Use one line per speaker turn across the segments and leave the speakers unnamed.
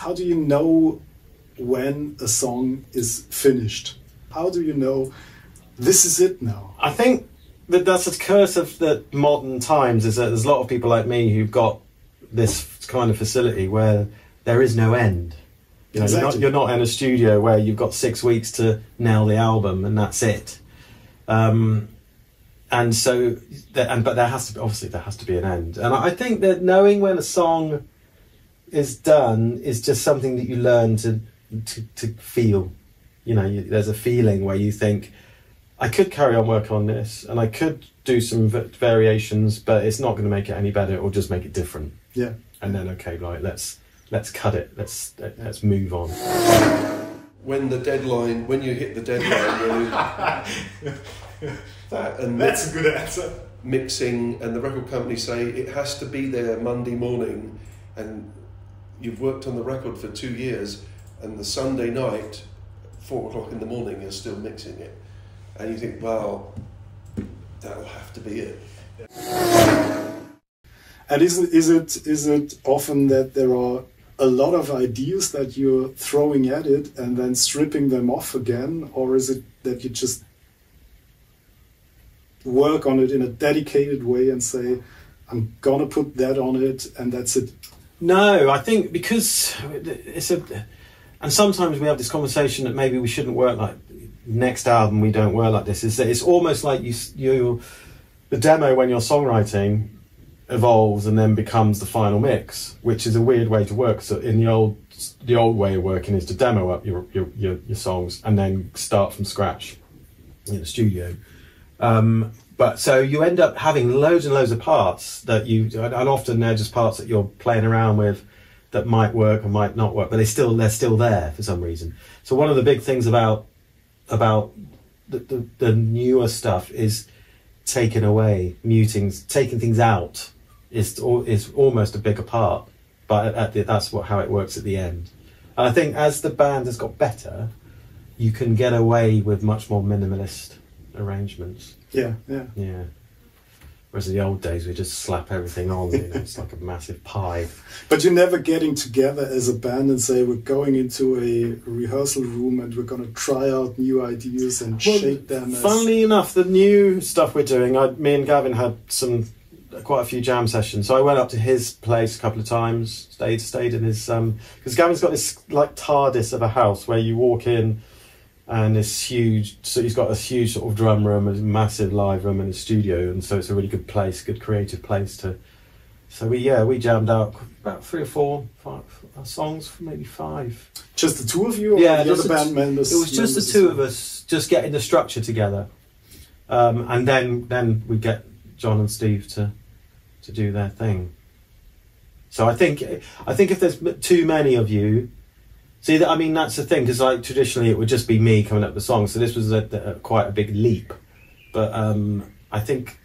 how do you know when a song is finished? How do you know this is it now?
I think that's a curse of the modern times, is that there's a lot of people like me who've got this kind of facility where there is no end. You know,
exactly.
you're not in a studio where you've got 6 weeks to nail the album and that's it. And so, but there has to be an end. And I think that knowing when a song is done is just something that you learn to feel. You know, there's a feeling where you think, I could carry on working on this, and I could do some variations, but it's not going to make it any better. It will just make it different.
Yeah.
And then, okay, right, let's cut it. Let's move on.
When you hit the deadline,
that's a good answer.
Mixing, and the record company say it has to be there Monday morning, and you've worked on the record for 2 years, and the Sunday night, 4 o'clock in the morning, you're still mixing it, and you think, well, that'll have to be it.
And is it often that there are a lot of ideas that you're throwing at it and then stripping them off again, or is it that you just work on it in a dedicated way and say, I'm gonna put that on it and that's it?
No, I think because and sometimes we have this conversation that maybe we shouldn't work like, next album we don't work like this, is that it's almost like the demo when you're songwriting evolves and then becomes the final mix, which is a weird way to work. So in the old way of working is to demo up your songs and then start from scratch in the studio. But so you end up having loads and loads of parts that and often they're just parts that you're playing around with that might work or might not work, but they're still there for some reason. So one of the big things about the newer stuff is taking things out is almost a bigger part, but that's how it works at the end. And I think as the band has got better, you can get away with much more minimalist arrangements.
Yeah.
Whereas in the old days, we just slap everything on. You know, it's like a massive pie.
But you're never getting together as a band and say, we're going into a rehearsal room and we're going to try out new ideas and shape them.
Funnily enough, the new stuff we're doing, me and Gavin had quite a few jam sessions. So I went up to his place a couple of times, stayed in his... because Gavin's got this like TARDIS of a house where you walk in and it's huge. So he's got a huge sort of drum room, a massive live room and a studio, and so it's a really good place, good creative place to... So we jammed out about 3 or 4 songs, maybe 5.
Just the two of you, or the other band members?
It was just the two of us, just getting the structure together, and then we get John and Steve to do their thing. So I think if there's too many of you, that's the thing, because like traditionally it would just be me coming up with the songs. So this was quite a big leap, but I think,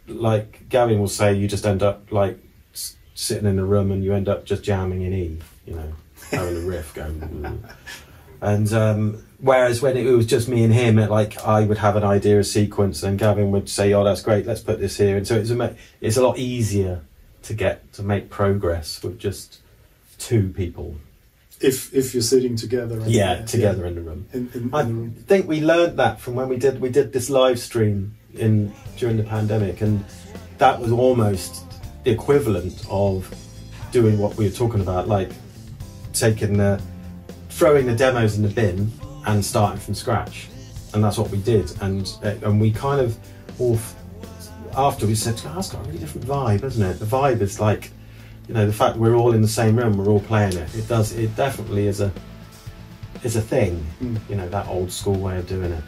like Gavin will say, you just end up like sitting in a room and you end up just jamming in E, you know, having a riff going. And whereas when it was just me and him, I would have an idea, a sequence, and Gavin would say, "Oh, that's great, let's put this here." And so it's a lot easier to make progress with just 2 people.
If you're sitting together.
Together in the room. I think we learned that from when we did this live stream during the pandemic, and that was almost the equivalent of doing what we were talking about, like throwing the demos in the bin and starting from scratch. And that's what we did, and we kind of all after we said, "Oh, that's got a really different vibe, hasn't it?" The vibe is like, you know, the fact we're all in the same room, we're all playing it. It definitely is a thing. You know, that old school way of doing it.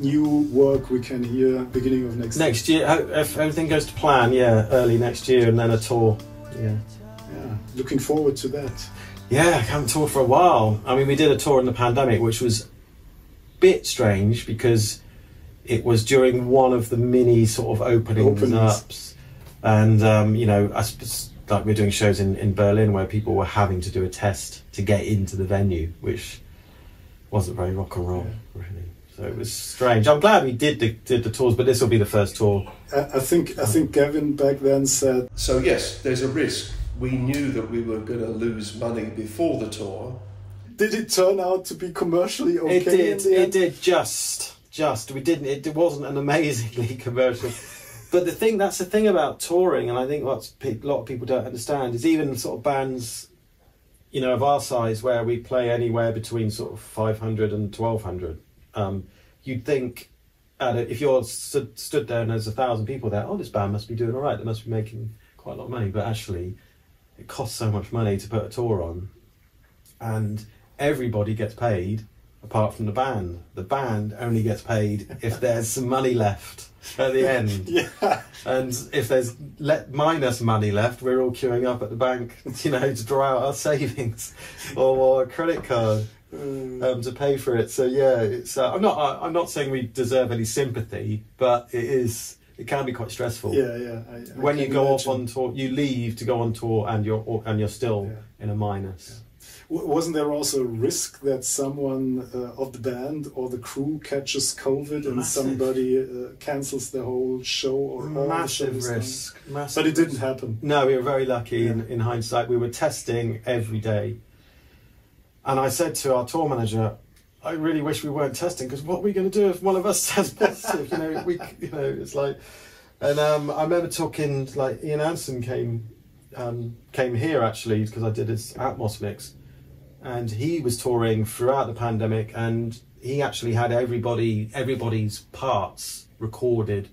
new work we can hear beginning of next
year, if everything goes to plan, yeah, early next year, and then a tour. Yeah.
Yeah, looking forward to that.
Yeah, I haven't toured for a while. I mean, we did a tour in the pandemic, which was a bit strange because it was during one of the mini sort of openings ups, and you know, like we're doing shows in Berlin where people were having to do a test to get into the venue, which wasn't very rock and roll, really. So it was strange. I'm glad we did the tours, but this will be the first tour.
I think Gavin back then said.
So yes, there's a risk. We knew that we were going to lose money before the tour.
Did it turn out to be commercially okay?
It did just. We didn't. It wasn't an amazingly commercial. But that's the thing about touring, and I think what a lot of people don't understand is even sort of bands, you know, of our size, where we play anywhere between sort of 500 and 1,200. You'd think, if you're stood there and there's 1,000 people there, oh, this band must be doing all right. They must be making quite a lot of money. But actually, it costs so much money to put a tour on, and everybody gets paid apart from the band. The band only gets paid if there's some money left at the end.
Yeah.
And if there's minus money left, we're all queuing up at the bank, you know, to draw out our savings or a credit card to pay for it. So yeah, it's. I'm not saying we deserve any sympathy, but it can be quite stressful.
Yeah.
When you go off on tour, you leave to go on tour, and you're still in a minus.
Yeah. Wasn't there also a risk that someone of the band or the crew catches COVID and somebody cancels the whole show or all the shows?
Risk. Massive
but it didn't happen.
No, we were very lucky in hindsight. We were testing every day. And I said to our tour manager, I really wish we weren't testing, because what are we going to do if one of us tests positive? It's like... And I remember talking, like, Ian Anderson came here, actually, because I did his Atmos mix. And he was touring throughout the pandemic, and he actually had everybody's parts recorded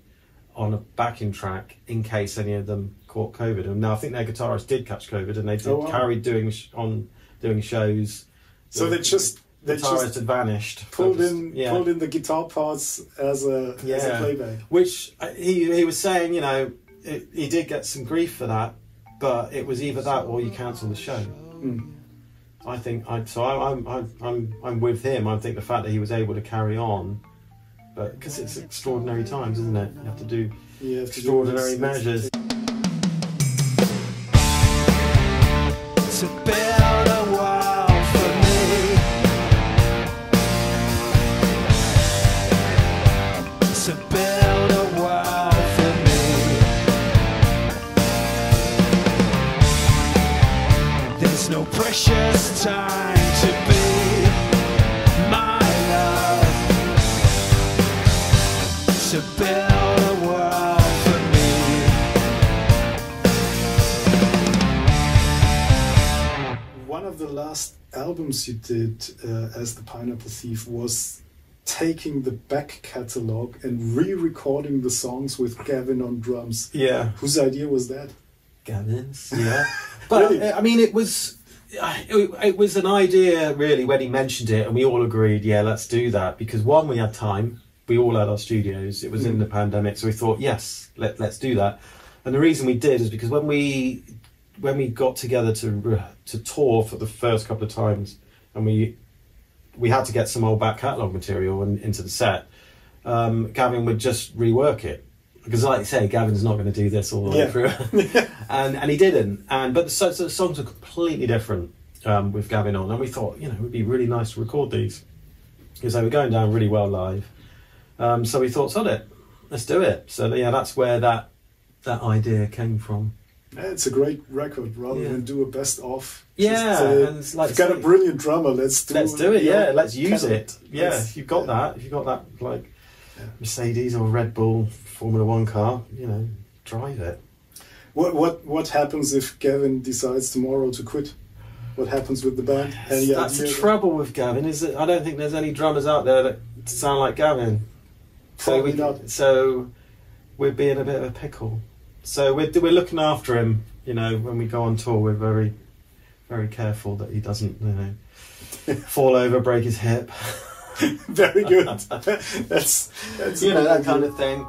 on a backing track in case any of them caught COVID. And now I think their guitarist did catch COVID, and they carried doing shows.
So they just
had vanished.
Pulled in the guitar parts as a playback.
Which he was saying, you know, he did get some grief for that, but it was either that or you cancel the show.
Mm.
I think I'm with him. I think the fact that he was able to carry on, but because it's extraordinary times, isn't it? You have to do extraordinary measures. It's been a while for me. It's been a while for me. There's no precious time to be my love, to build a world for me.
One of the last albums you did as the Pineapple Thief was taking the back catalogue and re-recording the songs with Gavin on drums.
Yeah.
Whose idea was that?
Gavin's, yeah. But really? I mean, it was an idea, really, when he mentioned it, and we all agreed, yeah, let's do that, because one, we had time, we all had our studios, it was in the pandemic, so we thought, yes, let's do that. And the reason we did is because when we got together to tour for the first couple of times, and we had to get some old back catalogue material into the set, Gavin would just rework it. Because, like you say, Gavin's not going to do this all the way through, and he didn't. But the songs are completely different with Gavin on, and we thought, you know, it would be really nice to record these because they were going down really well live. So we thought, sod it, let's do it. So yeah, that's where that idea came from.
Yeah, it's a great record, rather than do a best of.
And like,
you've got a brilliant drummer. Let's do it.
Yeah, let's use it. Yeah, if you've got that, like Mercedes or Red Bull Formula One car, you know, drive it.
What happens if Gavin decides tomorrow to quit? What happens with the band?
That's the trouble with Gavin, is that I don't think there's any drummers out there that sound like Gavin.
Probably not.
So we'd be in a bit of a pickle. So we're looking after him. You know, when we go on tour, we're very, very careful that he doesn't, you know, fall over, break his hip.
Very good. That's
you know, that kind of thing.